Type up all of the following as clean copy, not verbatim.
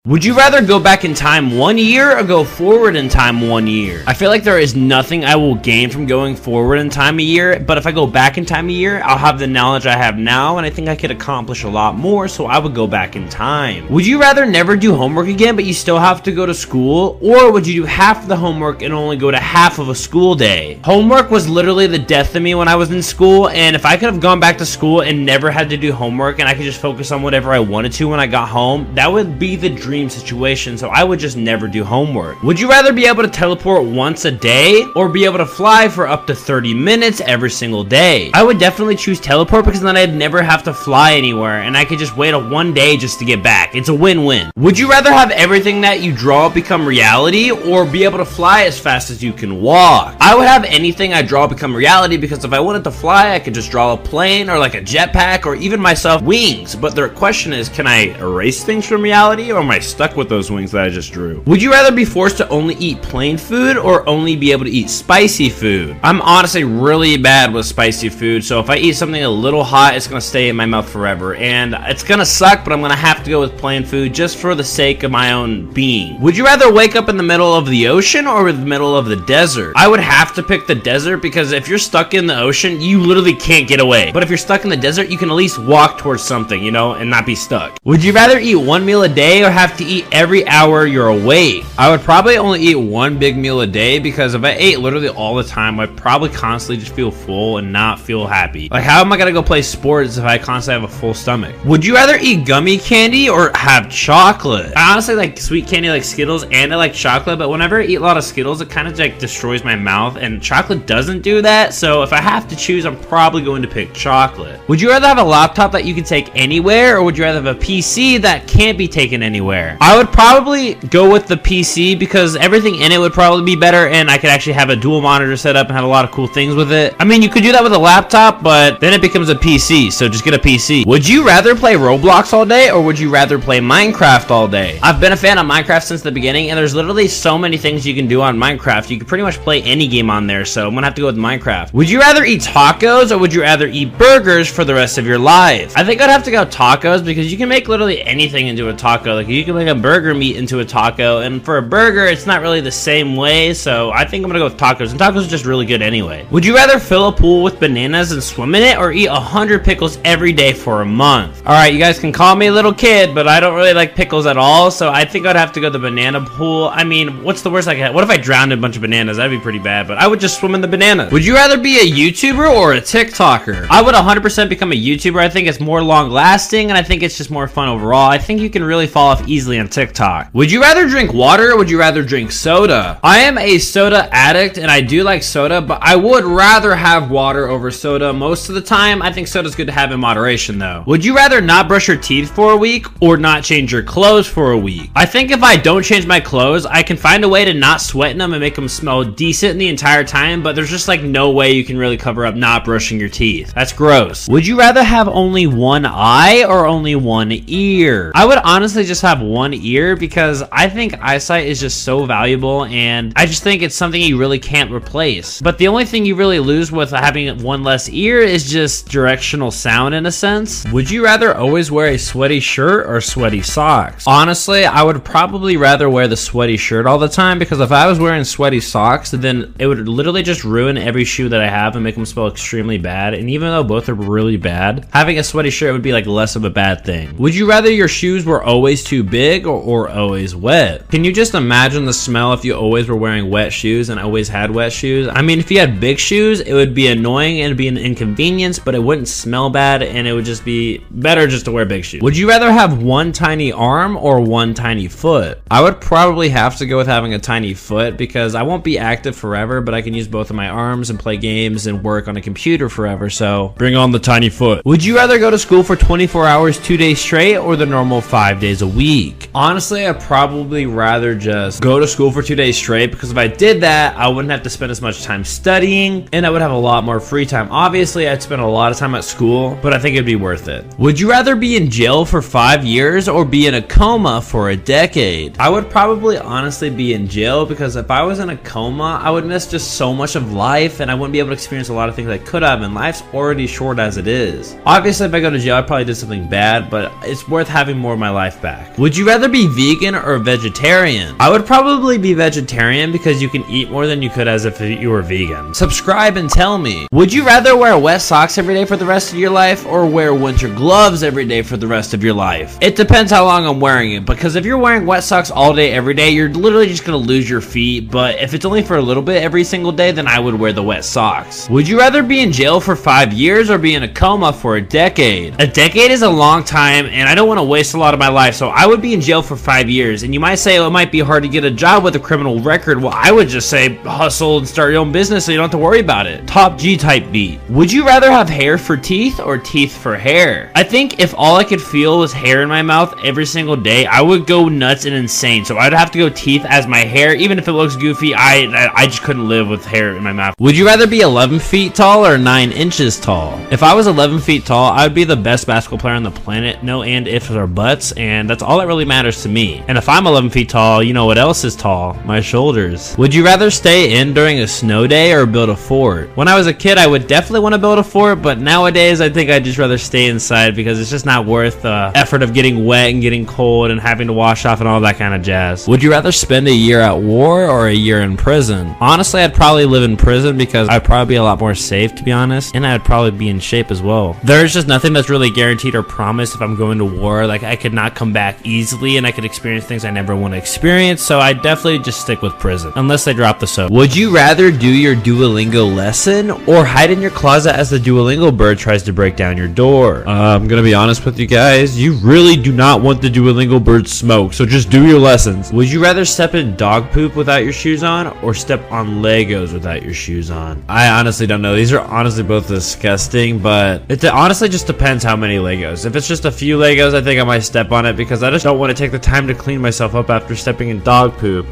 Would you rather go back in time 1 year or go forward in time 1 year? I feel like there is nothing I will gain from going forward in time a year, but if I go back in time a year, I'll have the knowledge I have now, and I think I could accomplish a lot more, so I would go back in time. Would you rather never do homework again, but you still have to go to school, or would you do half the homework and only go to half of a school day? Homework was literally the death of me when I was in school, and if I could have gone back to school and never had to do homework, and I could just focus on whatever I wanted to when I got home, that would be the dream situation, so I would just never do homework. Would you rather be able to teleport once a day or be able to fly for up to 30 minutes every single day? I would definitely choose teleport because then I'd never have to fly anywhere and I could just wait a 1 day just to get back. It's a win-win. Would you rather have everything that you draw become reality or be able to fly as fast as you can walk? I would have anything I draw become reality because if I wanted to fly, I could just draw a plane or like a jetpack or even myself wings. But the question is, can I erase things from reality or am I stuck with those wings that I just drew? Would you rather be forced to only eat plain food or only be able to eat spicy food? I'm honestly really bad with spicy food, so if I eat something a little hot, it's gonna stay in my mouth forever, and it's gonna suck, but I'm gonna have to go with plain food just for the sake of my own being. Would you rather wake up in the middle of the ocean or the middle of the desert? I would have to pick the desert because if you're stuck in the ocean, you literally can't get away. But if you're stuck in the desert, you can at least walk towards something, you know, and not be stuck. Would you rather eat one meal a day or have to eat every hour you're awake? I would probably only eat one big meal a day because if I ate literally all the time, I'd probably constantly just feel full and not feel happy. Like, how am I gonna go play sports if I constantly have a full stomach? Would you rather eat gummy candy or have chocolate? I honestly like sweet candy like Skittles and I like chocolate, but whenever I eat a lot of Skittles, it kind of like destroys my mouth and chocolate doesn't do that. So if I have to choose, I'm probably going to pick chocolate. Would you rather have a laptop that you can take anywhere or would you rather have a PC that can't be taken anywhere? I would probably go with the PC because everything in it would probably be better and I could actually have a dual monitor set up and have a lot of cool things with it. I mean, you could do that with a laptop, but then it becomes a PC, so just get a PC. Would you rather play Roblox all day or would you rather play Minecraft all day? I've been a fan of Minecraft since the beginning and there's literally so many things you can do on Minecraft. You can pretty much play any game on there, so I'm gonna have to go with Minecraft. Would you rather eat tacos or would you rather eat burgers for the rest of your life? I think I'd have to go tacos because you can make literally anything into a taco. Like, you can make a burger meat into a taco, and for a burger, it's not really the same way, so I think I'm gonna go with tacos, and tacos are just really good anyway. Would you rather fill a pool with bananas and swim in it, or eat 100 pickles every day for a month? Alright, you guys can call me a little kid, but I don't really like pickles at all, so I think I'd have to go the banana pool. I mean, what's the worst I could have? What if I drowned in a bunch of bananas? That'd be pretty bad, but I would just swim in the bananas. Would you rather be a YouTuber or a TikToker? I would 100% become a YouTuber. I think it's more long-lasting, and I think it's just more fun overall. I think you can really fall off easily on TikTok. Would you rather drink water or would you rather drink soda? I am a soda addict and I do like soda, but I would rather have water over soda most of the time. I think soda's good to have in moderation though. Would you rather not brush your teeth for a week or not change your clothes for a week? I think if I don't change my clothes, I can find a way to not sweat in them and make them smell decent the entire time, but there's just like no way you can really cover up not brushing your teeth. That's gross. Would you rather have only one eye or only one ear? I would honestly just have one ear because I think eyesight is just so valuable and I just think it's something you really can't replace. But the only thing you really lose with having one less ear is just directional sound in a sense. Would you rather always wear a sweaty shirt or sweaty socks? Honestly, I would probably rather wear the sweaty shirt all the time because if I was wearing sweaty socks, then it would literally just ruin every shoe that I have and make them smell extremely bad. And even though both are really bad, having a sweaty shirt would be like less of a bad thing. Would you rather your shoes were always too big or always wet? Can you just imagine the smell if you always were wearing wet shoes and always had wet shoes? I mean, if you had big shoes, it would be annoying and it'd be an inconvenience, but it wouldn't smell bad and it would just be better just to wear big shoes. Would you rather have one tiny arm or one tiny foot? I would probably have to go with having a tiny foot because I won't be active forever, but I can use both of my arms and play games and work on a computer forever, so bring on the tiny foot. Would you rather go to school for 24 hours 2 days straight or the normal 5 days a week? Honestly, I'd probably rather just go to school for 2 days straight because if I did that, I wouldn't have to spend as much time studying and I would have a lot more free time. Obviously, I'd spend a lot of time at school, but I think it'd be worth it. Would you rather be in jail for 5 years or be in a coma for a decade? I would probably honestly be in jail because if I was in a coma, I would miss just so much of life and I wouldn't be able to experience a lot of things I could have, and life's already short as it is. Obviously, if I go to jail, I probably did something bad, but it's worth having more of my life back. Would Would you rather be vegan or vegetarian? I would probably be vegetarian because you can eat more than you could as if you were vegan. Subscribe and tell me. Would you rather wear wet socks every day for the rest of your life or wear winter gloves every day for the rest of your life? It depends how long I'm wearing it, because if you're wearing wet socks all day every day, you're literally just gonna lose your feet. But if it's only for a little bit every single day, then I would wear the wet socks. Would you rather be in jail for 5 years or be in a coma for a decade? A decade is a long time and I don't want to waste a lot of my life, so I would be in jail for 5 years. And you might say, oh, it might be hard to get a job with a criminal record. Well, I would just say hustle and start your own business so you don't have to worry about it. Top G type beat. Would you rather have hair for teeth or teeth for hair? I think if all I could feel was hair in my mouth every single day, I would go nuts and insane. So I'd have to go teeth as my hair. Even if it looks goofy, I just couldn't live with hair in my mouth. Would you rather be 11 feet tall or 9 inches tall? If I was 11 feet tall, I would be the best basketball player on the planet. No and ifs or buts, and that's all that really matters to me. And if I'm 11 feet tall, you know what else is tall? My shoulders. Would you rather stay in during a snow day or build a fort? When I was a kid, I would definitely want to build a fort, but nowadays I think I'd just rather stay inside because it's just not worth the effort of getting wet and getting cold and having to wash off and all that kind of jazz. Would you rather spend a year at war or a year in prison? Honestly, I'd probably live in prison because I'd probably be a lot more safe, to be honest, and I'd probably be in shape as well. There's just nothing that's really guaranteed or promised if I'm going to war. Like, I could not come back easily and I could experience things I never want to experience, so I'd definitely just stick with prison, unless they drop the soap. Would you rather do your Duolingo lesson or hide in your closet as the Duolingo bird tries to break down your door? I'm gonna be honest with you guys, you really do not want the Duolingo bird smoke, so just do your lessons. Would you rather step in dog poop without your shoes on or step on Legos without your shoes on? I honestly don't know. These are honestly both disgusting, but it honestly just depends how many Legos. If it's just a few Legos, I think I might step on it because I just don't want to take the time to clean myself up after stepping in dog poop.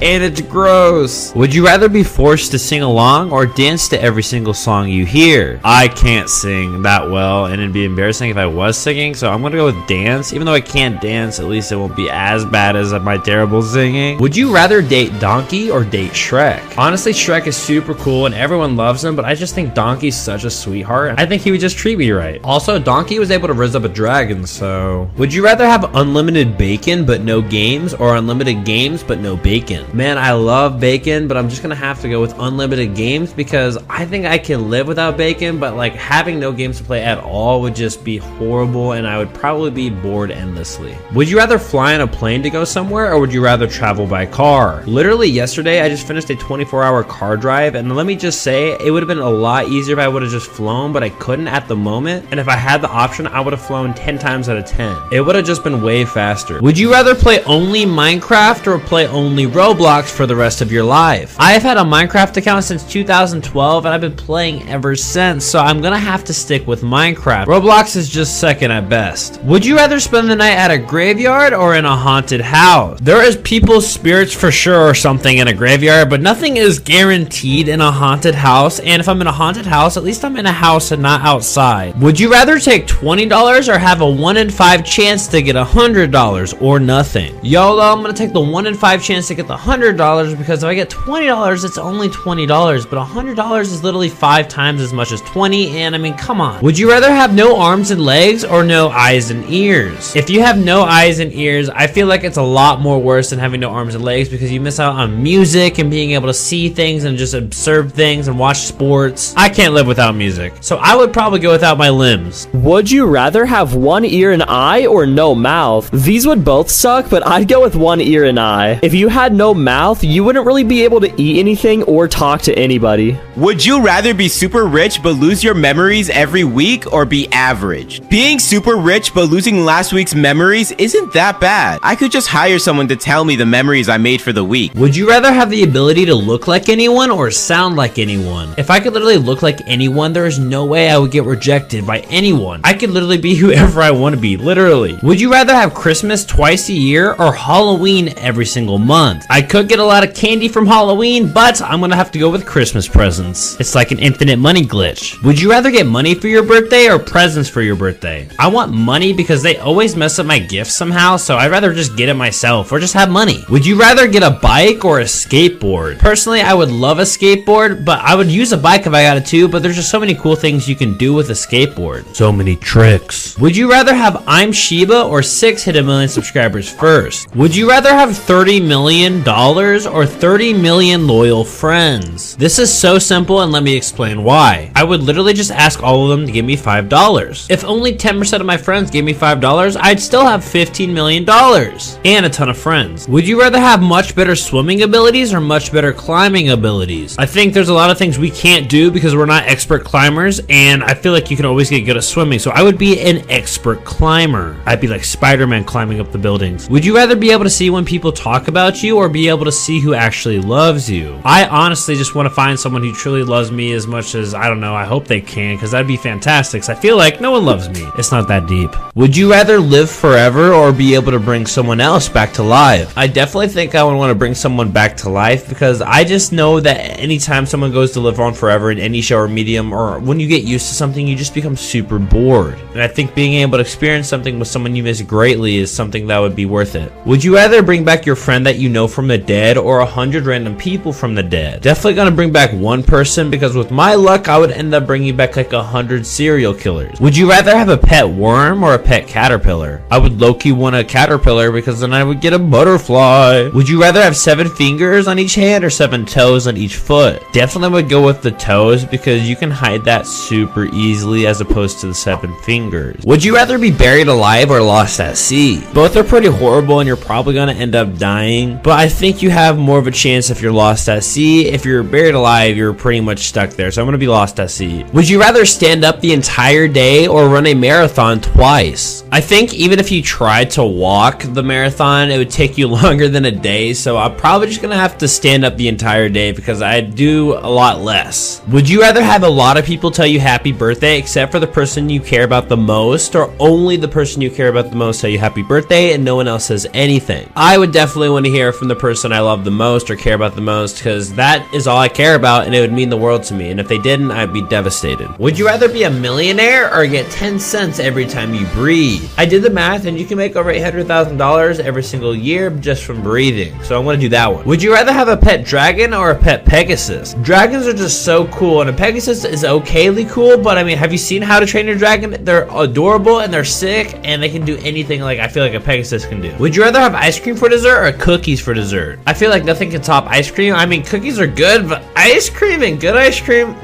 And it's gross. Would you rather be forced to sing along or dance to every single song you hear? I can't sing that well, and it'd be embarrassing if I was singing, so I'm gonna go with dance. Even though I can't dance, at least it won't be as bad as my terrible singing. Would you rather date Donkey or date Shrek? Honestly, Shrek is super cool and everyone loves him, but I just think Donkey's such a sweetheart. I think he would just treat me right. Also, Donkey was able to raise up a dragon, so... Would you rather have unlimited bacon but no games or unlimited games but no bacon? Man, I love bacon, but I'm just gonna have to go with unlimited games because I think I can live without bacon, but like having no games to play at all would just be horrible and I would probably be bored endlessly. Would you rather fly on a plane to go somewhere or would you rather travel by car? Literally yesterday, I just finished a 24-hour car drive, and let me just say, it would have been a lot easier if I would have just flown, but I couldn't at the moment, and if I had the option, I would have flown 10 times out of 10. It would have just been way faster. Would you rather play only Minecraft or play only Roblox for the rest of your life? I have had a Minecraft account since 2012, and I've been playing ever since, so I'm gonna have to stick with Minecraft. Roblox is just second at best. Would you rather spend the night at a graveyard or in a haunted house? There is people's spirits for sure or something in a graveyard, but nothing is guaranteed in a haunted house, and if I'm in a haunted house, at least I'm in a house and not outside. Would you rather take $20 or have a 1 in 5 chance to get $100 or nothing? YOLO, I'm gonna take the 1 in 5 chance to get the $100 because if I get $20, it's only $20, but $100 is literally 5 times as much as 20, and I mean, come on. Would you rather have no arms and legs or no eyes and ears? If you have no eyes and ears, I feel like it's a lot more worse than having no arms and legs because you miss out on music and being able to see things and just observe things and watch sports. I can't live without music, so I would probably go without my limbs. Would you rather have 1 ear and eye or no mouth? These would both suck, but I'd go with 1 ear and eye. If you had no mouth, you wouldn't really be able to eat anything or talk to anybody. Would you rather be super rich but lose your memories every week or be average? Being super rich but losing last week's memories isn't that bad. I could just hire someone to tell me the memories I made for the week. Would you rather have the ability to look like anyone or sound like anyone? If I could literally look like anyone, there is no way I would get rejected by anyone. I could literally be whoever I want to be, literally. Would you rather have Christmas twice a year or Halloween every single month? I could get a lot of candy from Halloween, but I'm gonna have to go with Christmas presents. It's like an infinite money glitch. Would you rather get money for your birthday or presents for your birthday? I want money because they always mess up my gifts somehow, so I'd rather just get it myself or just have money. Would you rather get a bike or a skateboard? Personally, I would love a skateboard, but I would use a bike if I got it too, but there's just so many cool things you can do with a skateboard. So many tricks. Would you rather have I'm Shiba or 6 hit 1 million subscribers first. Would you rather have $30 million or 30 million loyal friends? This is so simple, and let me explain why. I would literally just ask all of them to give me $5. If only 10% of my friends gave me $5, I'd still have $15 million and a ton of friends. Would you rather have much better swimming abilities or much better climbing abilities? I think there's a lot of things we can't do because we're not expert climbers, and I feel like you can always get good at swimming, so I would be an expert climber. I'd be like Spider-Man climbing up the buildings. Would you rather be able to see when people talk about you or be able to see who actually loves you? I honestly just want to find someone who truly loves me as much as, I don't know, I hope they can, because that'd be fantastic. I feel like no one loves me. It's not that deep. Would you rather live forever or be able to bring someone else back to life? I definitely think I would want to bring someone back to life, because I just know that anytime someone goes to live on forever in any show or medium, or when you get used to something, you just become super bored. And I think being able to experience something with someone you miss greatly is something that would be worth it. Would you rather bring back your friend that you know from the dead or 100 random people from the dead? Definitely gonna bring back one person, because with my luck, I would end up bringing back like 100 serial killers. Would you rather have a pet worm or a pet caterpillar? I would low-key want a caterpillar, because then I would get a butterfly. Would you rather have 7 fingers on each hand or 7 toes on each foot? Definitely would go with the toes, because you can hide that super easily as opposed to the 7 fingers. Would you rather be buried alive or lost at sea? Both are pretty horrible, and you're probably gonna end up dying, but I think you have more of a chance if you're lost at sea. If you're buried alive, you're pretty much stuck there, so I'm gonna be lost at sea. Would you rather stand up the entire day or run a marathon twice? I think even if you tried to walk the marathon, it would take you longer than a day, so I'm probably just gonna have to stand up the entire day, because I do a lot less. Would you rather have a lot of people tell you happy birthday except for the person you care about the most, or only the person you care about the most tell you happy birthday and no one else says anything? I would definitely want to hear from the person I love the most or care about the most, because that is all I care about, and it would mean the world to me, and if they didn't, I'd be devastated. Would you rather be a millionaire or get 10 cents every time you breathe? I did the math, and you can make over $800,000 every single year just from breathing, so I'm going to do that one. Would you rather have a pet dragon or a pet Pegasus? Dragons are just so cool, and a Pegasus is okayly cool, but I mean, have you seen How to Train Your Dragon? They're adorable, and they're sick, and they can do anything like I feel like a Pegasus can do. Would you rather have ice cream for dessert or cookies for dessert? I feel like nothing can top ice cream. I mean, cookies are good, but ice cream and good ice cream,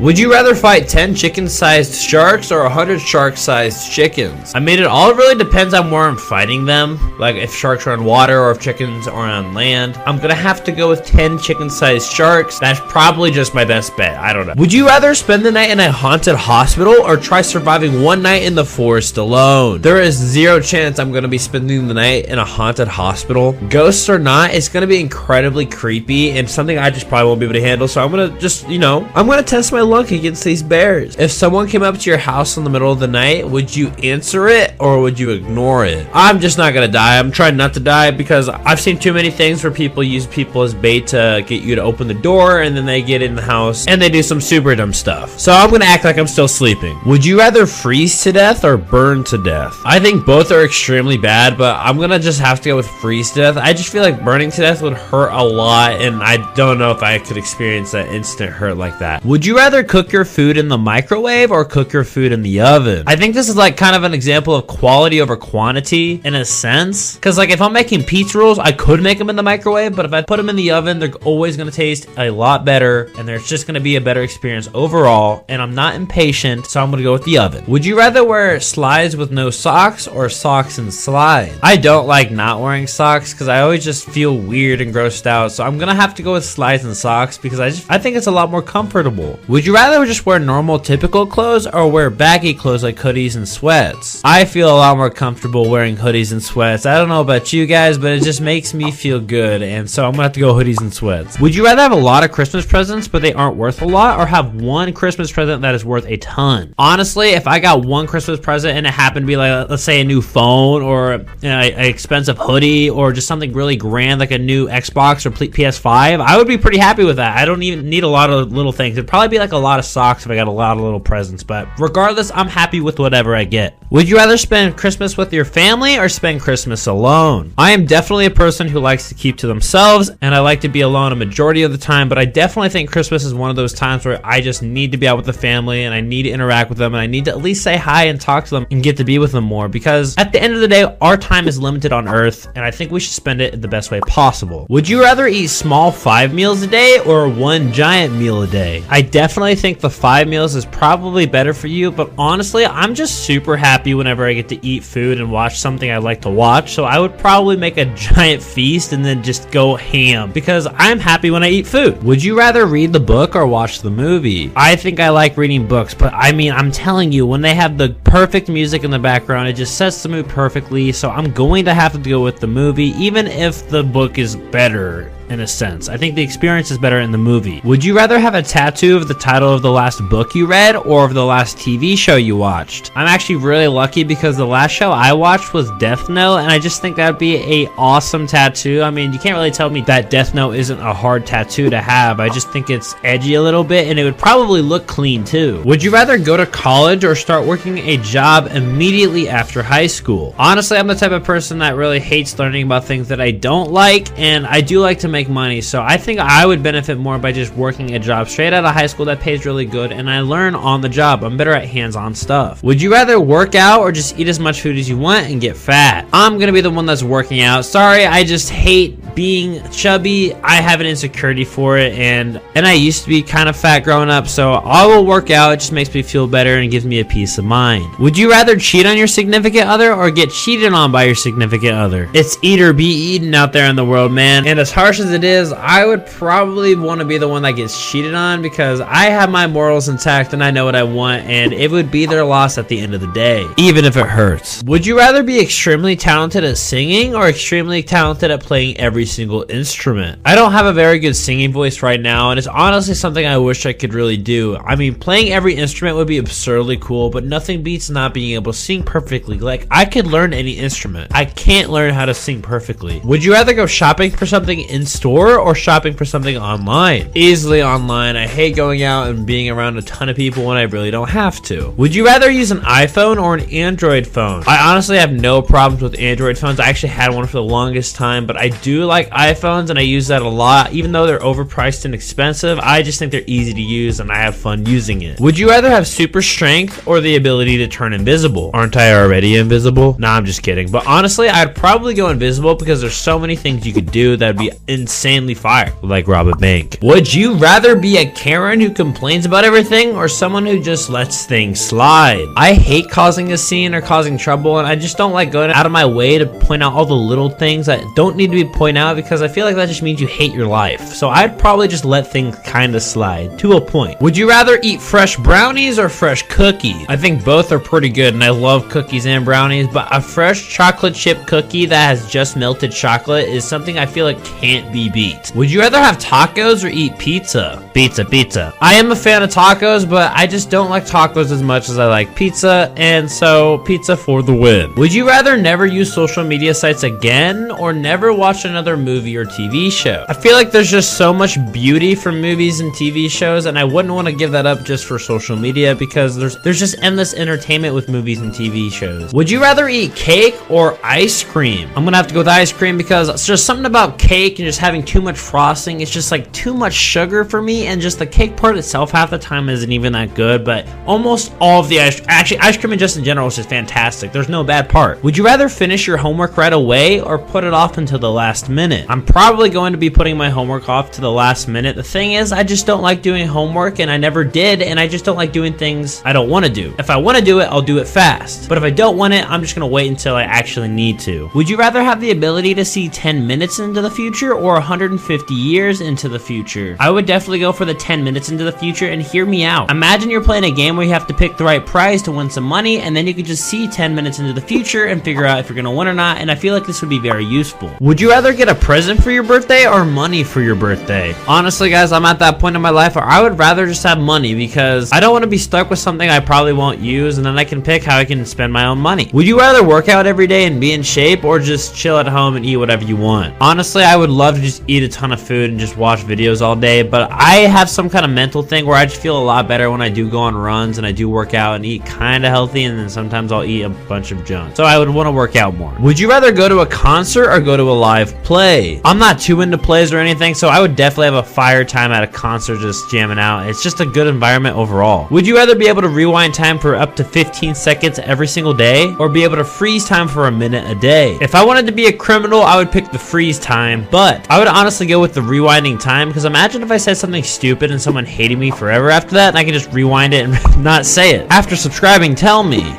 Would you rather fight 10 chicken-sized sharks or 100 shark-sized chickens? I mean, it all really depends on where I'm fighting them. Like, if sharks are on water or if chickens are on land. I'm gonna have to go with 10 chicken-sized sharks. That's probably just my best bet. I don't know. Would you rather spend the night in a haunted hospital or try surviving one night in the forest alone? There is 0 chance I'm gonna be spending the night in a haunted hospital. Ghosts or not, it's gonna be incredibly creepy and something I just probably won't be able to handle. So I'm gonna just, you know, I'm gonna test my luck against these bears. If someone came up to your house in the middle of the night, would you answer it or would you ignore it? I'm just not gonna die. I'm trying not to die, because I've seen too many things where people use people as bait to get you to open the door, and then they get in the house and they do some super dumb stuff. So I'm gonna act like I'm still sleeping. Would you rather freeze to death or burn to death? I think both are extremely bad, but I'm gonna just have to go with freeze to death. I just feel like burning to death would hurt a lot, and I don't know if I could experience that instant hurt like that. Would you rather cook your food in the microwave or cook your food in the oven? I think this is like kind of an example of quality over quantity in a sense, because like if I'm making pizza rolls, I could make them in the microwave, but if I put them in the oven, they're always going to taste a lot better, and there's just going to be a better experience overall, and I'm not impatient, so I'm going to go with the oven. Would you rather wear slides with no socks or socks and slides? I don't like not wearing socks, because I always just feel weird and grossed out, so I'm going to have to go with slides and socks, because I think it's a lot more comfortable. Would you rather just wear normal typical clothes or wear baggy clothes like hoodies and sweats? I feel a lot more comfortable wearing hoodies and sweats. I don't know about you guys, but it just makes me feel good, and so I'm gonna have to go hoodies and sweats. Would you rather have a lot of Christmas presents but they aren't worth a lot, or have one Christmas present that is worth a ton? Honestly, if I got one Christmas present and it happened to be like, let's say a new phone or an expensive hoodie or just something really grand like a new Xbox or PS5, I would be pretty happy with that. I don't even need a lot of little things. It'd probably be like a lot of socks if I got a lot of little presents, but regardless, I'm happy with whatever I get. Would you rather spend Christmas with your family or spend Christmas alone? I am definitely a person who likes to keep to themselves, and I like to be alone a majority of the time, but I definitely think Christmas is one of those times where I just need to be out with the family, and I need to interact with them, and I need to at least say hi and talk to them and get to be with them more, because at the end of the day, our time is limited on Earth, and I think we should spend it the best way possible. Would you rather eat small 5 meals a day or one giant meal a day? I definitely think the 5 meals is probably better for you, but honestly, I'm just super happy whenever I get to eat food and watch something I like to watch, so I would probably make a giant feast and then just go ham, because I'm happy when I eat food. Would you rather read the book or watch the movie? I think I like reading books, but I mean, I'm telling you, when they have the perfect music in the background, it just sets the mood perfectly, so I'm going to have to go with the movie, even if the book is better. In a sense, I think the experience is better in the movie. Would you rather have a tattoo of the title of the last book you read or of the last TV show you watched? I'm actually really lucky because the last show I watched was Death Note, and I just think that'd be a awesome tattoo. I mean, you can't really tell me that Death Note isn't a hard tattoo to have. I just think it's edgy a little bit, and it would probably look clean too. Would you rather go to college or start working a job immediately after high school? Honestly, I'm the type of person that really hates learning about things that I don't like, and I do like to make money, so I think I would benefit more by just working a job straight out of high school that pays really good, and I learn on the job. I'm better at hands-on stuff. Would you rather work out or just eat as much food as you want and get fat? I'm gonna be the one that's working out. Sorry, I just hate being chubby. I have an insecurity for it, and I used to be kind of fat growing up, so I will work out. It just makes me feel better and gives me a peace of mind. Would you rather cheat on your significant other or get cheated on by your significant other? It's eat or be eaten out there in the world, man, and as harsh as it is, I would probably want to be the one that gets cheated on, because I have my morals intact and I know what I want, and it would be their loss at the end of the day, even if it hurts. Would you rather be extremely talented at singing or extremely talented at playing every single instrument? I don't have a very good singing voice right now, and it's honestly something I wish I could really do. I mean, playing every instrument would be absurdly cool, but nothing beats not being able to sing perfectly. Like, I could learn any instrument. I can't learn how to sing perfectly. Would you rather go shopping for something in store or shopping for something online? Easily online. I hate going out and being around a ton of people when I really don't have to. Would you rather use an iPhone or an Android phone? I honestly have no problems with Android phones. I actually had one for the longest time, but I do like iPhones and I use that a lot. Even though they're overpriced and expensive, I just think they're easy to use and I have fun using it. Would you rather have super strength or the ability to turn invisible? Aren't I already invisible? Nah, I'm just kidding. But honestly, I'd probably go invisible because there's so many things you could do that'd be insanely fire, like rob a bank. Would you rather be a Karen who complains about everything or someone who just lets things slide? I hate causing a scene or causing trouble, and I just don't like going out of my way to point out all the little things that don't need to be pointed out, because I feel like that just means you hate your life. So I'd probably just let things kind of slide to a point. Would you rather eat fresh brownies or fresh cookies? I think both are pretty good, and I love cookies and brownies, but a fresh chocolate chip cookie that has just melted chocolate is something I feel like can't be beat. Would you rather have tacos or eat pizza? Pizza. I am a fan of tacos, but I just don't like tacos as much as I like pizza, and so pizza for the win. Would you rather never use social media sites again or never watch another movie or TV show? I feel like there's just so much beauty from movies and TV shows, and I wouldn't want to give that up just for social media, because there's just endless entertainment with movies and TV shows. Would you rather eat cake or ice cream? I'm gonna have to go with ice cream, because it's just something about cake and just having too much frosting. It's just like too much sugar for me, and just the cake part itself half the time isn't even that good, but almost all of the ice cream and just in general is just fantastic. There's no bad part. Would you rather finish your homework right away or put it off until the last minute? I'm probably going to be putting my homework off to the last minute. The thing is, I just don't like doing homework, and I never did, and I just don't like doing things I don't want to do. If I want to do it, I'll do it fast, but if I don't want it, I'm just gonna wait until I actually need to. Would you rather have the ability to see 10 minutes into the future or 150 years into the future? I would definitely go for the 10 minutes into the future, and hear me out. Imagine you're playing a game where you have to pick the right prize to win some money, and then you could just see 10 minutes into the future and figure out if you're gonna win or not, and I feel like this would be very useful. Would you rather get a present for your birthday or money for your birthday? Honestly, guys, I'm at that point in my life where I would rather just have money, because I don't want to be stuck with something I probably won't use, and then I can pick how I can spend my own money. Would you rather work out every day and be in shape or just chill at home and eat whatever you want? Honestly, I would love love to just eat a ton of food and just watch videos all day, but I have some kind of mental thing where I just feel a lot better when I do go on runs and I do work out and eat kind of healthy, and then sometimes I'll eat a bunch of junk. So I would want to work out more. Would you rather go to a concert or go to a live play? I'm not too into plays or anything, so I would definitely have a fire time at a concert just jamming out. It's just a good environment overall. Would you rather be able to rewind time for up to 15 seconds every single day, or be able to freeze time for a minute a day? If I wanted to be a criminal, I would pick the freeze time, but I would honestly go with the rewinding time, because imagine if I said something stupid and someone hated me forever after that, and I could just rewind it and not say it. After subscribing, tell me.